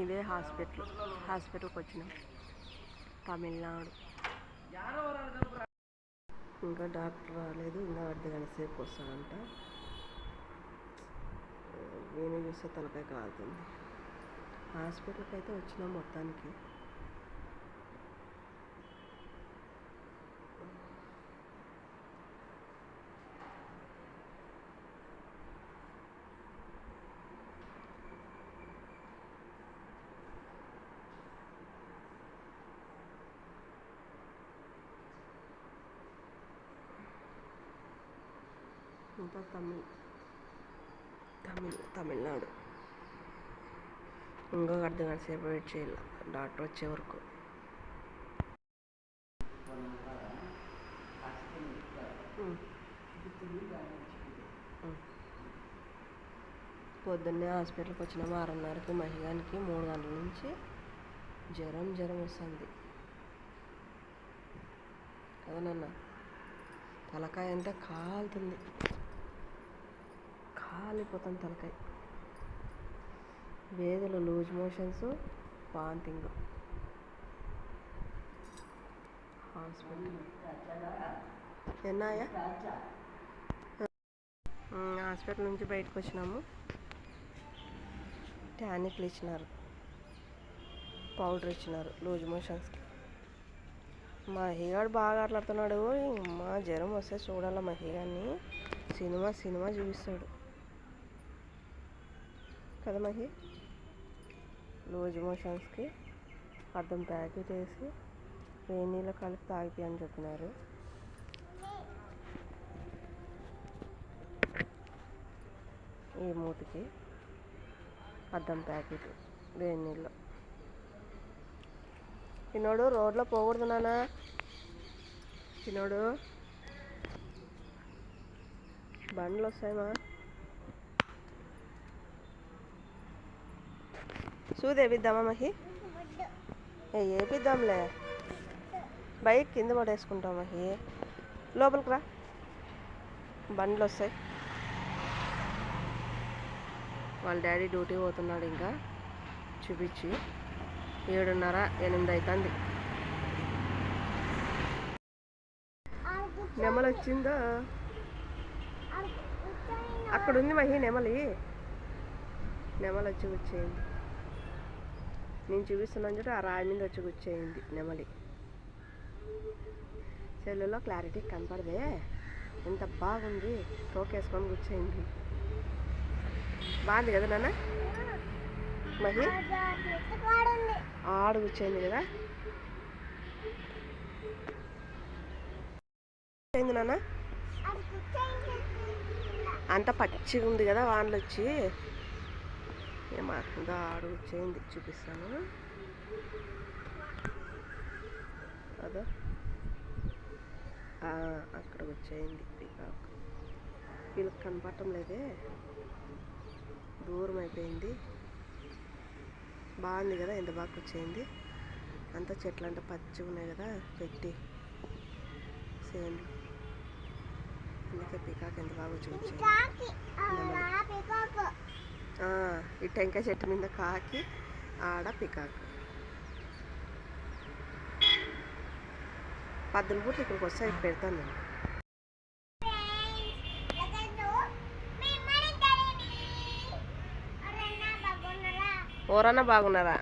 ఇదే హాస్పిటల్కి వచ్చినాం, తమిళనాడు. ఇంకా డాక్టర్ రాలేదు, ఇంకా అర్ధగంట సేపు వస్తాడంట. నేను చూస్తే తలకాయ కాలుతుంది. హాస్పిటల్కి అయితే వచ్చినాం మొత్తానికి. ఇంకా తమిళనాడు. ఇంకొక అర్ధగంట సేపు వెయిట్ చేయాలి డాక్టర్ వచ్చే వరకు. పొద్దున్నే హాస్పిటల్కి వచ్చినాము 6:30కి. మహిగానికి 3 గంటల నుంచి జ్వరం వస్తుంది కదా నాన్న. తలకాయ అంటే కాలుతుంది, కాలిపోతుంది తలకాయ. వేదులు, లూజ్ మోషన్స్, వాంతింగ్. హాస్పిటల్ ఎన్నాయా? హాస్పిటల్ నుంచి బయటకు వచ్చినాము. టానిక్లు ఇచ్చినారు, పౌడర్ ఇచ్చినారు లూజ్ మోషన్స్కి. మహిగాడు బాగా ఆటలాడుతున్నాడు. మా జ్వరం వస్తే చూడాల మహిగాన్ని. సినిమా చూపిస్తాడు కదా మహి. లూజ్ మోషన్స్కి అర్థం ప్యాకెట్ వేసి వేడి నీళ్ళు కలిపి తాగిపి అని చెప్పినారు. ఈ మూతికి అద్దం ప్యాకెట్ వేడి నీళ్ళు. చిన్నోడు రోడ్లో పోకూడదు నాన్న. చిన్నోడు బండ్లు వస్తాయమ్మా. వేపిద్దామా మహి? వేపిద్దాంలే. బైక్ కింద పడేసుకుంటాం మహి. లోపలికి రా, బండ్లు వస్తాయి. వాళ్ళ డాడీ డ్యూటీ పోతున్నాడు. ఇంకా చూపించి 7:30, 8 అవుతుంది. నెమలి వచ్చిందా? అక్కడ ఉంది మహి నెమలి వచ్చి కూర్చేయింది. నేను చూపిస్తున్నాను చూడు, ఆ రాయి మీద వచ్చి కూర్చేయింది నెమలి. సెల్లులో క్లారిటీ కనపడదే, ఎంత బాగుంది. తోకేసుకొని కూర్చేయింది. బాగుంది కదా నాన్న. మహి ఆడు కూర్చోయింది కదా. అయింది నాన్న, అంత పచ్చిగా ఉంది కదా వానలు వచ్చి. ఏమా ఆడు కూర్చోయింది, చూపిస్తాను. అదో అక్కడ వచ్చేయింది పీకాక్. వీళ్ళకి కనపడటం లేదే, దూరం అయిపోయింది. బాగుంది కదా, ఎంత బాగా వచ్చేయింది. అంతా చెట్లు అంటే పచ్చిగా ఉన్నాయి కదా పెట్టి సేన్లు. అందుకే పీకాక్ ఎంత బాగా వచ్చి ఈ టెంకాయ చెట్టు మీద కాకి, ఆడ పీకాక్. 10 పూట్లు ఇక్కడికి వస్తాయి, పెడతాను నేను. ఎవరన్నా బాగున్నారా?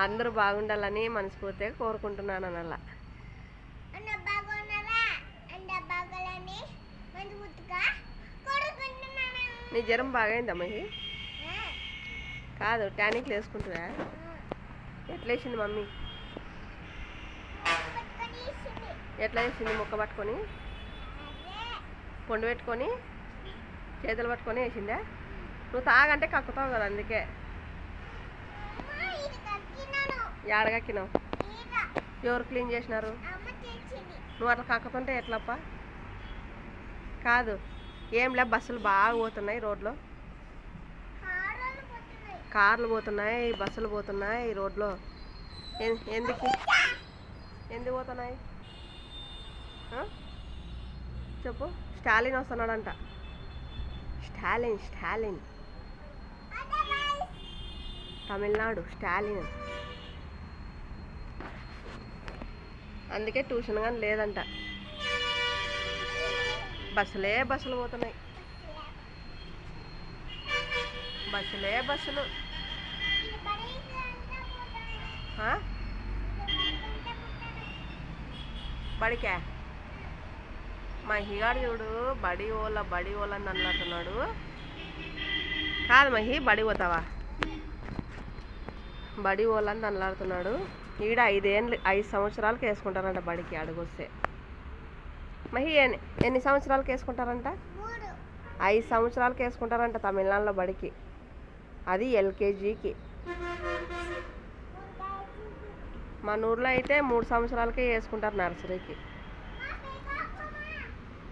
అందరూ బాగుండాలని మనస్ఫూర్తిగా కోరుకుంటున్నాను అలా. నీ జ్వరం బాగైందా మహి? కాదు, టానిక్లు వేసుకుంటున్నా. ఎట్లా వేసింది మమ్మీ? ఎట్లా వేసింది? ముక్క పట్టుకొని, పొండు పెట్టుకొని, చేతులు పట్టుకొని వేసిందా? నువ్వు తాగంటే కక్కుతావు కదా, అందుకే. ఏడగక్కినావు? ఎవరు క్లీన్ చేసినారు? నువ్వు అట్లా కక్కుతుంటే ఎట్లప్ప? కాదు, ఏంలే, బస్సులు బాగా పోతున్నాయి రోడ్లో. కార్లు పోతున్నాయి, బస్సులు పోతున్నాయి రోడ్లో. ఎందుకు పోతున్నాయి చెప్పు? స్టాలిన్ వస్తున్నాడంట. స్టాలిన్ స్టాలిన్ తమిళనాడు స్టాలిన్. అందుకే ట్యూషన్ కానీ లేదంట. బస్సులు పోతున్నాయి, బస్సులు. బడికా మహిగాడు చూడు, బడి ఓల అని అన్నట్టున్నాడు. కాదు మహి, బడి పోతావా? బడి ఓలని అల్లాడుతున్నాడు. ఈడ 5 సంవత్సరాలకు వేసుకుంటారంట బడికి అడుగొస్తే. మహి ఎన్ని సంవత్సరాలకు వేసుకుంటారంట? 5 సంవత్సరాలకు వేసుకుంటారంట తమిళనాడులో బడికి. అది ఎల్కేజీకి. మన ఊర్లో అయితే 3 సంవత్సరాలకే వేసుకుంటారు నర్సరీకి.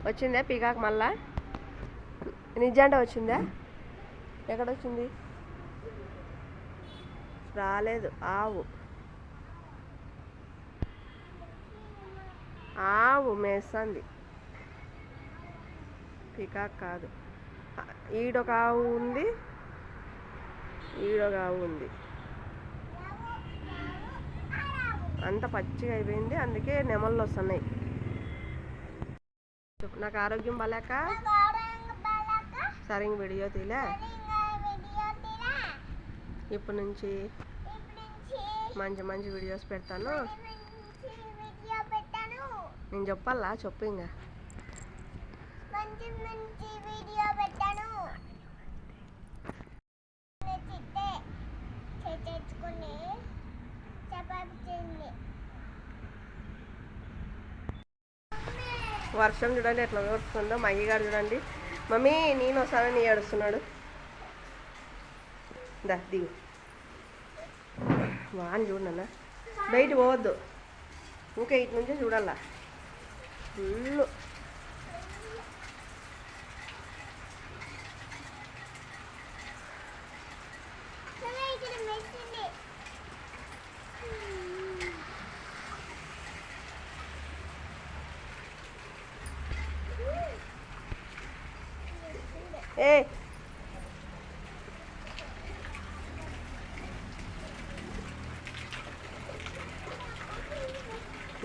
వచ్చిందా పీకాక్? మళ్ళా నిజంగా వచ్చిందా? ఎక్కడొచ్చింది? రాలేదు. ఆవు మేస్తుంది, పీకాక్ కాదు. ఈడొక ఆవు ఉంది, ఈడొక ఆవు ఉంది. అంత పచ్చిగా అయిపోయింది, అందుకే నెమళ్ళు వస్తున్నాయి. నాకు ఆరోగ్యం బాలేక సరిగ్గా వీడియో తీలే. ఇప్పటి నుంచి మంచి మంచి వీడియోస్ పెడతాను. నేను చెప్పాలా? చెప్పు. ఇంకా వర్షం చూడండి ఎట్లా వస్తుందో. మా అయ్యగారు చూడండి, మమ్మీ నేను వస్తానని ఏడుస్తున్నాడు. దిగు. వాని చూడన్నా, బయట పోవద్దు, ఇంకా ఇటు నుంచే చూడాలా. ఫుల్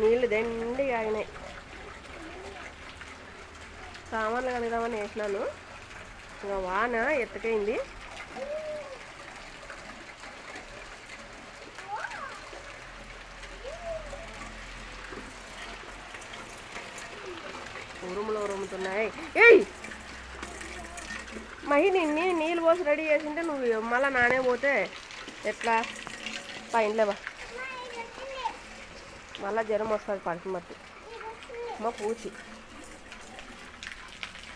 నీళ్ళు దండి ఆగినాయి. సామాన్లు కడుగుదామని వేసినాను, ఇంకా వాన ఎత్తుకైంది. ఉరుముతున్నాయి. మహి నీళ్ళు పోసి రెడీ చేసింటే నువ్వు మళ్ళీ నానే పోతే ఎట్లా? పైనలేవా, మళ్ళీ జ్వరం వస్తుంది పడికి మట్టి. మా పూచి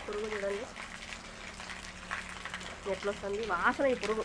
పురుగు చూడండి ఎట్లా వస్తుంది, వాసన ఈ పురుగు.